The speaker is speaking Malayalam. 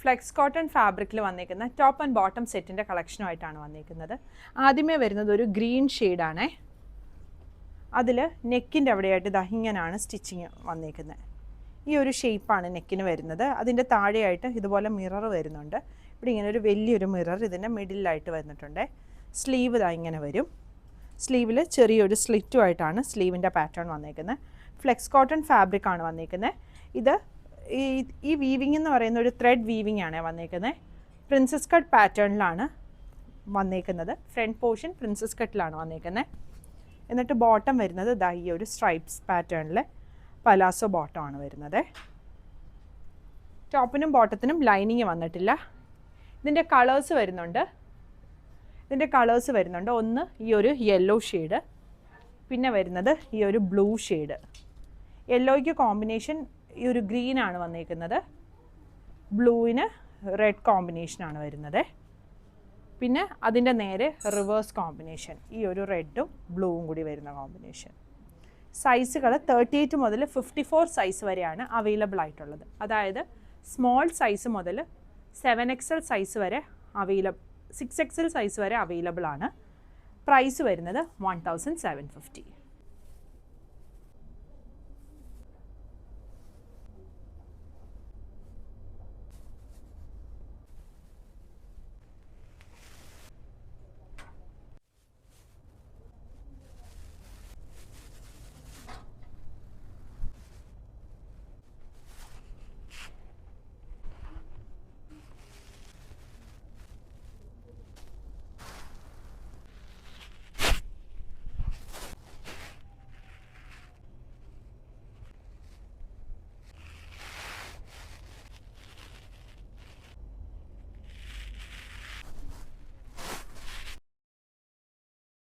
ഫ്ലെക്സ് കോട്ടൺ ഫാബ്രിക്കിൽ വന്നിരിക്കുന്ന ടോപ്പ് ആൻഡ് ബോട്ടം സെറ്റിൻ്റെ കളക്ഷനുമായിട്ടാണ് വന്നിരിക്കുന്നത്. ആദ്യമേ വരുന്നത് ഒരു ഗ്രീൻ ഷെയ്ഡാണേ. അതിൽ നെക്കിൻ്റെ അവിടെയായിട്ട് ഇതാ ഇങ്ങനെയാണ് സ്റ്റിച്ചിങ് വന്നിരിക്കുന്നത്. ഈ ഒരു ഷേപ്പാണ് നെക്കിന് വരുന്നത്. അതിൻ്റെ താഴെയായിട്ട് ഇതുപോലെ മിറർ വരുന്നുണ്ട്. ഇവിടെ ഇങ്ങനെ ഒരു വലിയൊരു മിറർ ഇതിൻ്റെ മിഡിലായിട്ട് വന്നിട്ടുണ്ട്. സ്ലീവ് ഇതാ ഇങ്ങനെ വരും. സ്ലീവിൽ ചെറിയൊരു സ്ലിറ്റുമായിട്ടാണ് സ്ലീവിൻ്റെ പാറ്റേൺ വന്നിരിക്കുന്നത്. ഫ്ലെക്സ് കോട്ടൺ ഫാബ്രിക്കാണ് വന്നിരിക്കുന്നത്. ഇത് ഈ വീവിങ് എന്ന് പറയുന്ന ഒരു ത്രെഡ് വീവിങ് ആണ് വന്നിരിക്കുന്നത്. പ്രിൻസസ് കട്ട് പാറ്റേണിലാണ് വന്നിരിക്കുന്നത്. ഫ്രണ്ട് പോർഷൻ പ്രിൻസസ് കട്ടിലാണ് വന്നിരിക്കുന്നത്. എന്നിട്ട് ബോട്ടം വരുന്നത് ഇതാ ഈ ഒരു സ്ട്രൈപ്സ് പാറ്റേണിൽ പലാസോ ബോട്ടമാണ് വരുന്നത്. ടോപ്പിനും ബോട്ടത്തിനും ലൈനിങ് വന്നിട്ടില്ല. ഇതിൻ്റെ കളേഴ്സ് വരുന്നുണ്ട്. ഒന്ന് ഈ ഒരു യെല്ലോ ഷെയ്ഡ്, പിന്നെ വരുന്നത് ഈ ഒരു ബ്ലൂ ഷെയ്ഡ്. യെല്ലോയ്ക്ക് കോമ്പിനേഷൻ ഈ ഒരു ഗ്രീനാണ് വന്നിരിക്കുന്നത്. ബ്ലൂവിന് റെഡ് കോമ്പിനേഷനാണ് വരുന്നത്. പിന്നെ അതിൻ്റെ നേരെ റിവേഴ്സ് കോമ്പിനേഷൻ, ഈ ഒരു റെഡും ബ്ലൂവും കൂടി വരുന്ന കോമ്പിനേഷൻ. സൈസുകൾ 38 മുതൽ 54 സൈസ് വരെയാണ് അവൈലബിൾ ആയിട്ടുള്ളത്. അതായത് സ്മോൾ സൈസ് മുതൽ 7XL സൈസ് വരെ 6XL സൈസ് വരെ അവൈലബിൾ ആണ്. പ്രൈസ് വരുന്നത് 1750.